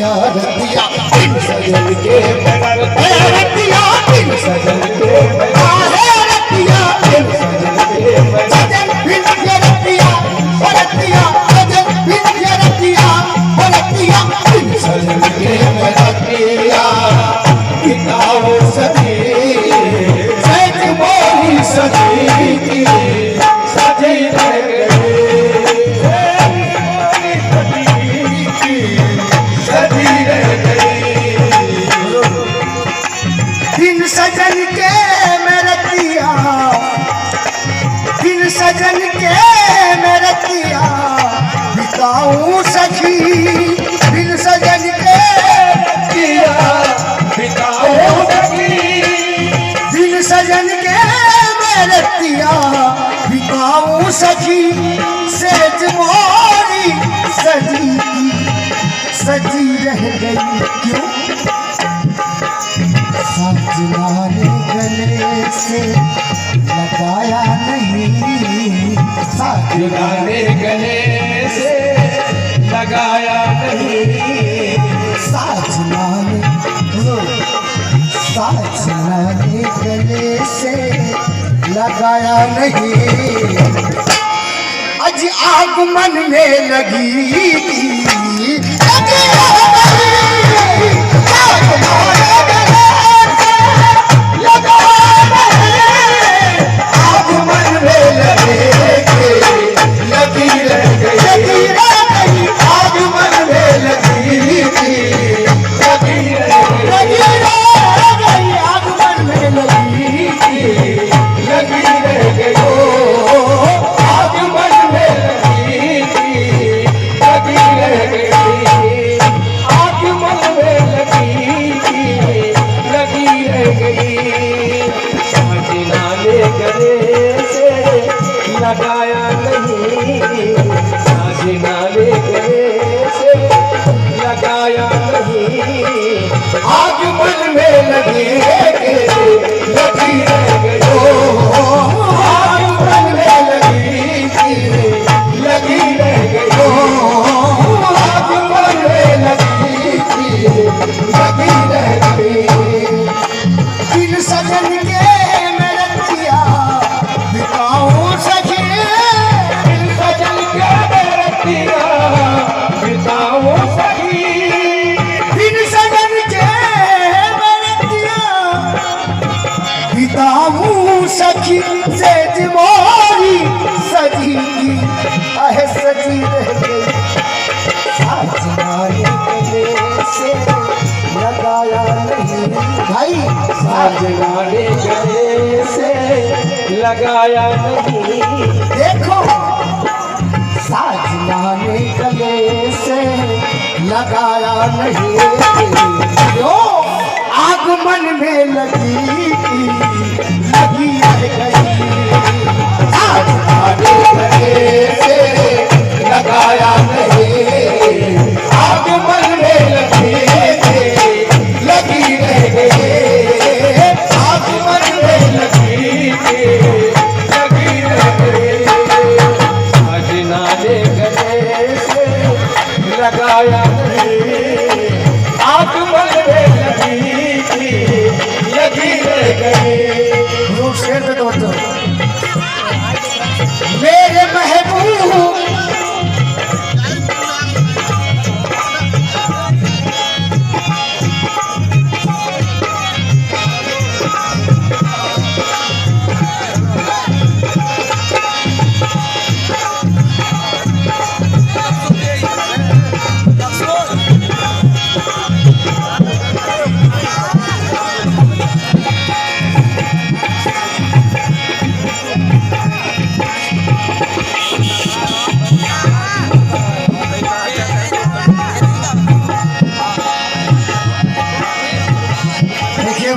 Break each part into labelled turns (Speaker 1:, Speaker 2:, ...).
Speaker 1: रतिया रतिया बिन सजन के रतिया बिन सजन के रतिया बिन सजन के सजन बिन रतिया रतिया सजन बिन रतिया रतिया बिन सजन के रतिया बिताओ सजी सज मोरी सजी की सजी रह सजन के मेरे पिया बिन सजन के मेरे पिया बिताऊं सखी बिन सजन के पिया बिताऊं सखी बिन सजन के मेरे पिया बिताऊं सखी सेज मोरी सजी सजी रह गई क्यों साजनाने गले से लगाया नहीं साजनाने गले से लगाया नहीं साजनाने गले से लगाया नहीं आज आगमन में लगी लगाया नहीं साजनाने गले से लगाया नहीं आग मन में लगी लगी रह गई आग मन में लगी रह गई आग मन में लगी रह गई बिन सजन के मेरे पिया बिताऊं सखी बिताओ सखी बिन सजन के बरतिया बिताऊं सखी सेज मोरी सजी आहे सजी रह गई साजनाने गले से लगाया नहीं भाई साजनाने गले से लगाया नहीं देखो साजनाने गले से लगाया नहीं जो आगमन में लगी रह गई साजनाने गले से लगाया नहीं आगमन में लगी रह गई आगमन में लगी रह गई साजनाने गले से लगाया नहीं आगमन में लगी रह गई शेर पे दोस्तों मेरे महबूब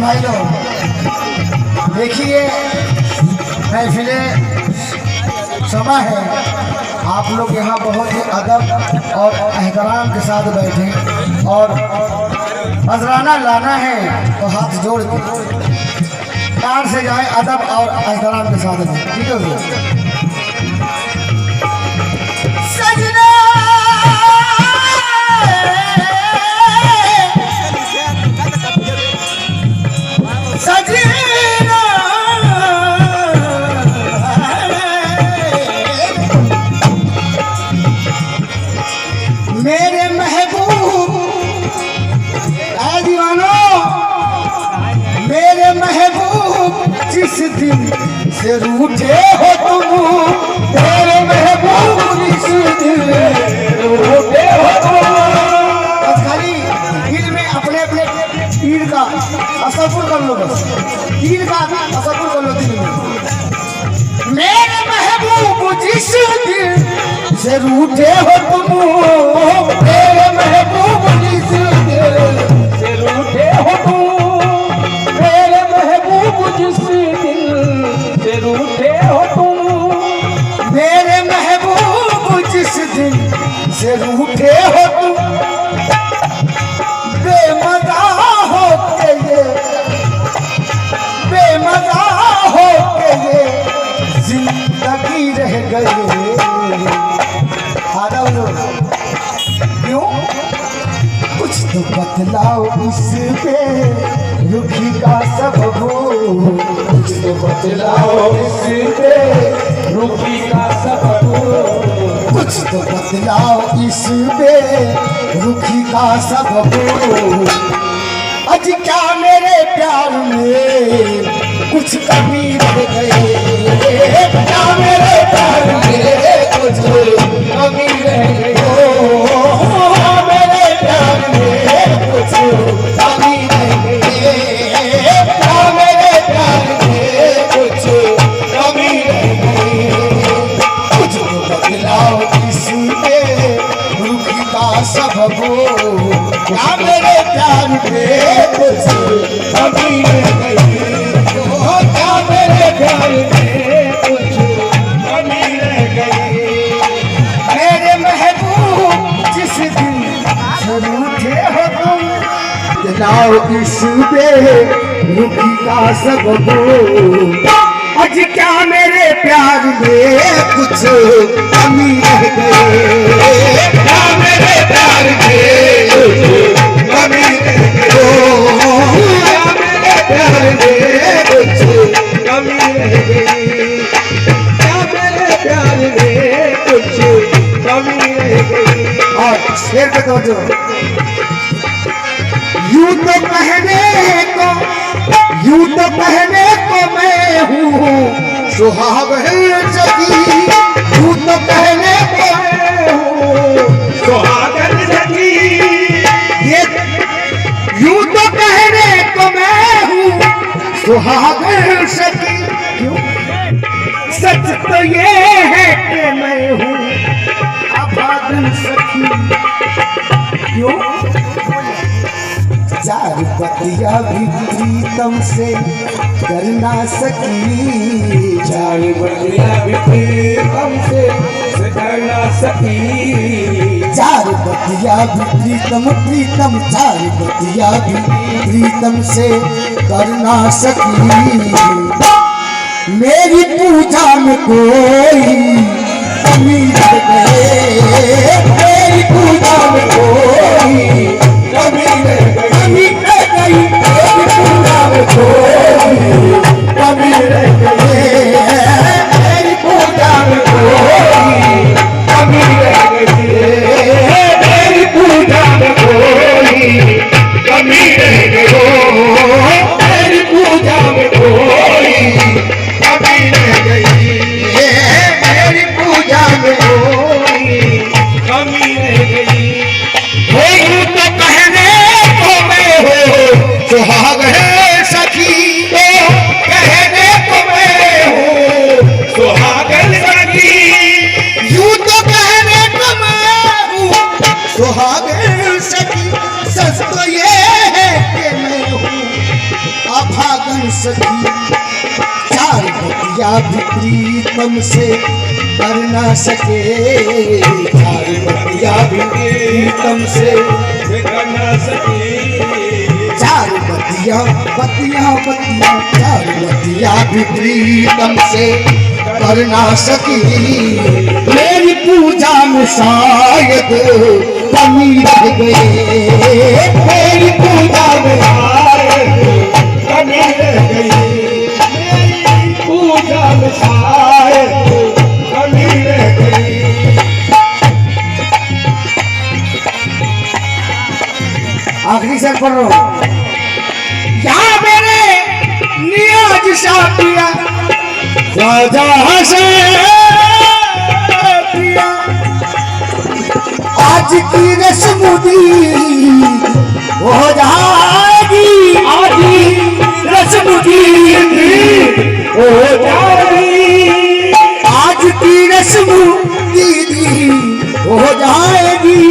Speaker 1: भाई लोग देखिए महफिले समा है आप लोग यहाँ बहुत ही अदब और एहतराम के साथ बैठे और नजराना लाना है तो हाथ जोड़ प्यार से जाए अदब और एहतराम के साथ ठीक है सजना सजना मेरे महबूब ऐ दीवानो मेरे महबूब जिस दिन से रूठे हो तुम मेरे महबूब जिस दिन रूठे हो तुम बस खाली दिल में अपने अपने पीर का असफुर कर लो बस पीर का असफुर कर लो दिल में मेरे महबूब जिस दिन से रूठे हो तुम मेरे महबूब जिस दिन से रूठे हो तुम मेरे महबूब जिस दिन से रूठे हो तुम मेरे महबूब जिस दिन से रूठे हो तुम बेमजा हो के ये बेमजा हो के ये जिंदगी रह गई क्यों कुछ तो बतलाओ इस पे रुखी का सबब कुछ तो बतलाओ इस पे रुखी का सबब कुछ तो बतलाओ इस पे रुखी का सबब आज क्या मेरे प्यार में कुछ कमी रह गई क्या मेरे प्यार में कुछ कमी रह गई मेरे प्यार में कुछ कमी रह गई क्या मेरे प्यार में कुछ कमी रह गई कुछ तो बदलाव इसमें रुखी का सबब क्या मेरे प्यार में कुछ कमी रह गई क्या मेरे प्यार में कुछ कमी रह गई मेरे महबूब जिस दिन से रूठे हो तुम जलाओ इस पे रुखी का सबब आज क्या मेरे प्यार में कुछ कमी रह गई क्या मेरे प्यार में कुछ कमी रह गई क्या मेरे प्यार में कुछ कमी रह गई क्या मेरे प्यार में कुछ कमी रह गई और शेर पे तो यूं तो कहने को मैं हूँ सुहागन सखी यूं तो कहने को मैं हूँ सुहागन सखी ये यूं तो कहने को मैं हूँ सुहागन सखी क्यों सच तो ये है कि मैं हूँ अभागन सखी क्यों चार बतिया भी प्रीतम से कर ना सकी चार बतिया भी प्रीतम से कर ना सकी चार बतिया भी प्रीतम चार बतिया भी प्रीतम से कर ना सकी मेरी पूजा में कोई कमी रह गई मेरी पूजा में कोई कमी रह गई कमी रह गई मेरी पूजा में कोई कमी रह गई मेरी पूजा में कोई कमी रह गई मेरी पूजा में कोई कमी रह गई मेरी पूजा में कोई कमी रह गई मेरी पूजा में कोई कमी रह गई तो कहने को मैं हो सुहाग है सखी कहने को मैं हूँ सुहागन सखी यूं तो कहने को मैं हूँ सुहागन सखी सच तो ये है कि मैं हूँ अभागन सखी चार बतिया भी प्रीतम से कर ना सके चार बतिया भी प्रीतम से कर ना सके चार बतिया चार बतिया भी प्रीतम से कर ना सकी, मेरी पूजा में शायद कमी रह गई, मेरी पूजा में शायद कमी रह गई, मेरी पूजा में शायद कमी रह गई। आखिरी शेर पढ़ रहा हूं। यहाँ मेरे नियाज शादिया राजा से पिया, आज की रस्म हो जाएगी, आज रस्म हो जाएगी, आज की रस्म हो जाएगी,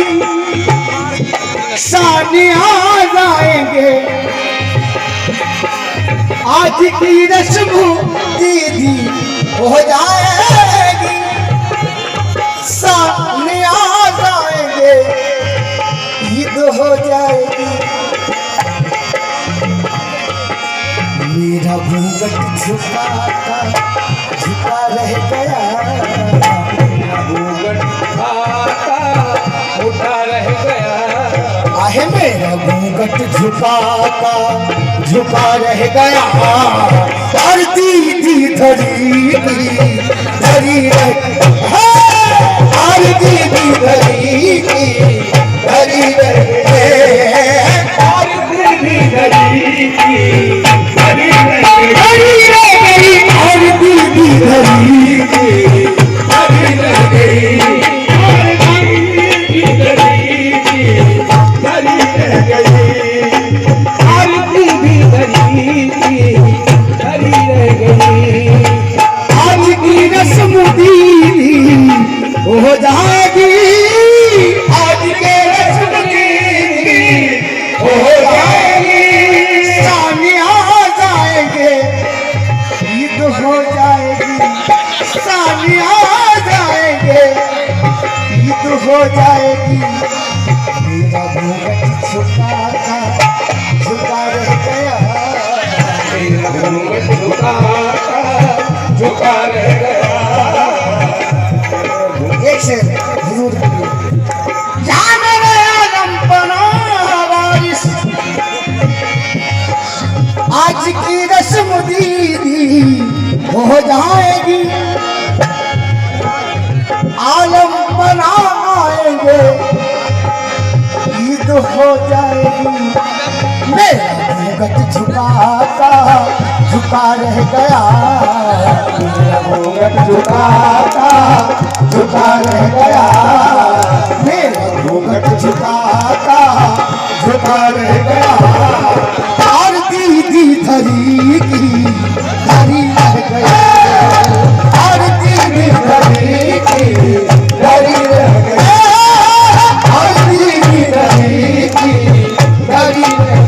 Speaker 1: सानिया जाएंगे, आज की रस्म दीदी हो जाएगी, सानिया जाएंगे, ईद हो जाएगी। मेरा घूंघट झुका रह गया,
Speaker 2: घूंघट उठा रह गया,
Speaker 1: आहे मेरा घूंघट झुका रह गया, और दीदी धरी रह, और दीदी धरी रह,
Speaker 2: और दीदी धरी
Speaker 1: रह गई, और दीदी धरी
Speaker 2: रह गई, और दीदी धरी रह गई, और दीदी धरी रह गई।
Speaker 1: आज की रस्म दीदी हो जाएगी, आज के रस्म दीदी हो जाएगी, सानिया जाएंगे, ईद हो जाएगी, सानिया जाएंगे, ईद हो जाएगी। मेरा घूंघट झुका रह गया,
Speaker 2: मेरा घूंघट झुका रह गया।
Speaker 1: एक से जरूर जहाँ मेरे आलम बना वारिस, आज की रस्म दीदी हो जाएगी, आलम बना आएंगे, ईद हो जाएगी। मेरा घूंघट झुका रह गया, मेरा घूंघट झुका रह गया, मेरा घूंघट झुका रह गया, और दीदी धरी रह गया, और दीदी धरी रह गया, और दीदी धरी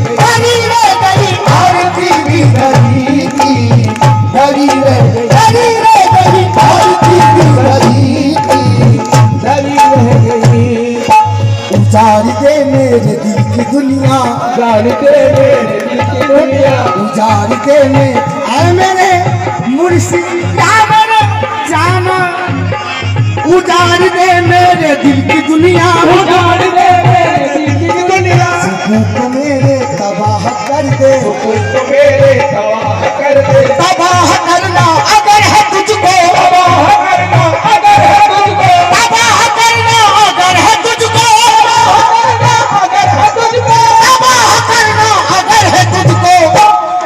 Speaker 1: रह गई, और दीदी धरी रह गई, और दीदी उजाड़ दे मेरे दिल की दुनिया,
Speaker 2: जान दे मेरे दिल की दुनिया,
Speaker 1: उजाड़ दे मेरे मुर्शिद या मेरे जाना, उजाड़ दे मेरे दिल की दुनिया,
Speaker 2: उजाड़ दे मेरे दिल की दुनिया,
Speaker 1: सुकून मेरे तबाह कर दे,
Speaker 2: सुकून मेरे तबाह कर दे,
Speaker 1: तबाह करना अगर है तुझको,
Speaker 2: तबाह करना अगर है तुझको,
Speaker 1: तबाह करना अगर है तुझको,
Speaker 2: अगर है तुझको,
Speaker 1: तबाह करना अगर है तुझको,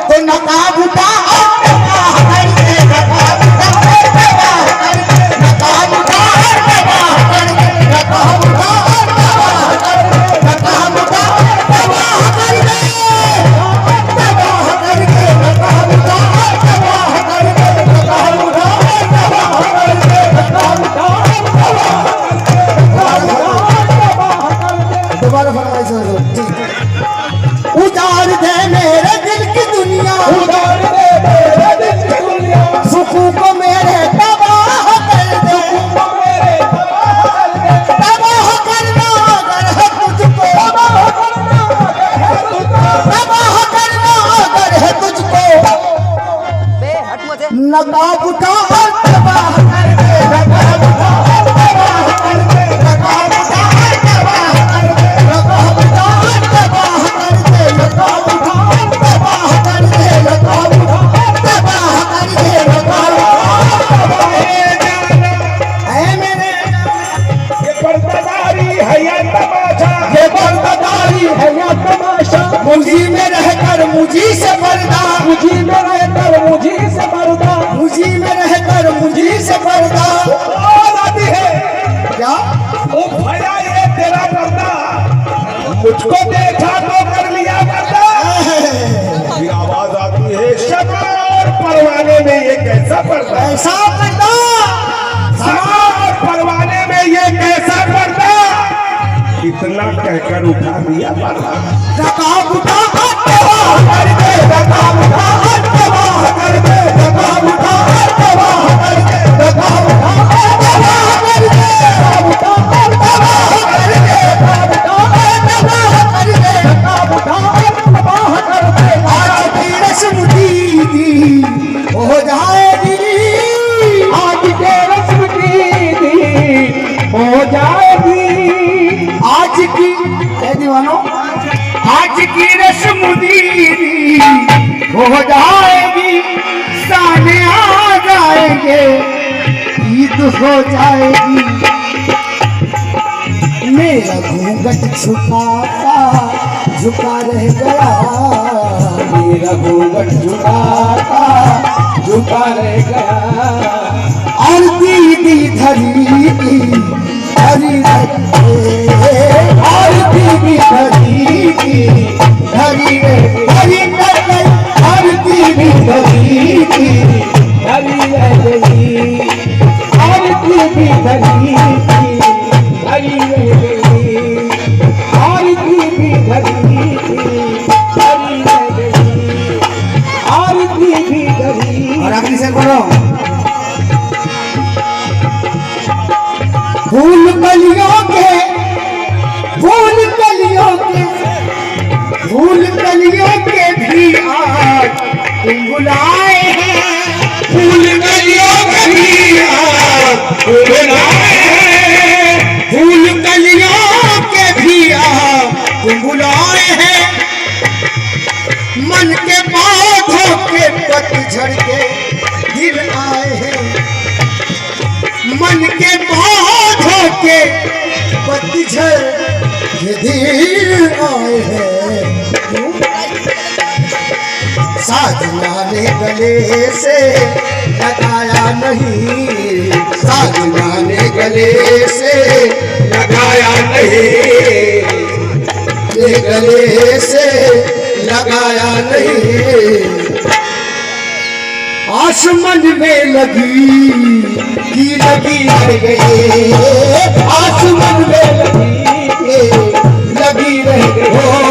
Speaker 1: तो नकाब उठा और तबाह करके, नकाब उठा और तबाह करके, नकाब उठा और तबाह करके, नकाब उठा और तबाह करके, नकाब उठा और तबाह करके, तबाह करके।
Speaker 2: परवाने में ये कैसा पर्दा,
Speaker 1: ऐसा पर्दा,
Speaker 2: समाज परवाने में ये कैसा पर्दा, इतना कहकर उठा दिया पर्दा।
Speaker 1: रकाब उठा
Speaker 2: कर दे, रकाब उठा कर दे, रकाब उठा कर दे, रकाब उठा कर दे, रकाब उठा
Speaker 1: आज की रस्म दीदी हो जाएगी,
Speaker 2: आज के रस्म दीदी हो जाएगी,
Speaker 1: आज की ए दीवानो, आज की रस्म दीदी हो जाएगी, साने आ जाएंगे, ईद हो जाएगी। मेरा घूंघट छुपाता झुका रह गया,
Speaker 2: मेरा घूंघट झुकाता झुका रह गया,
Speaker 1: और दीदी धरी धरी रहे, और दीदी धरी धरी धरी रहे, और दीदी धरी
Speaker 2: धरी रह गई, और दीदी धरी धरी रह गई, और दीदी धरी धरी रह गई, और दीदी धरी।
Speaker 1: और आखिरी से बोलो, फूल कलियों के, फूल कलियों के, फूल कलियों के भी आज तुम बुलाए हैं,
Speaker 2: फूल कलियों के भी आज बुलाए हैं,
Speaker 1: फूल कलियों के भी आज तुम बुलाए हैं, मन के पौधों के पतझड़ के दिल आए हैं, मन के पौधों के पतझड़ के दिल आए हैं। साजना ने गले से लगाया नहीं, साजना ने गले से
Speaker 2: लगाया नहीं,
Speaker 1: ये गले से लगाया नहीं, आसमान में लगी की लगी रह गई, आसमान में लगी रह गई,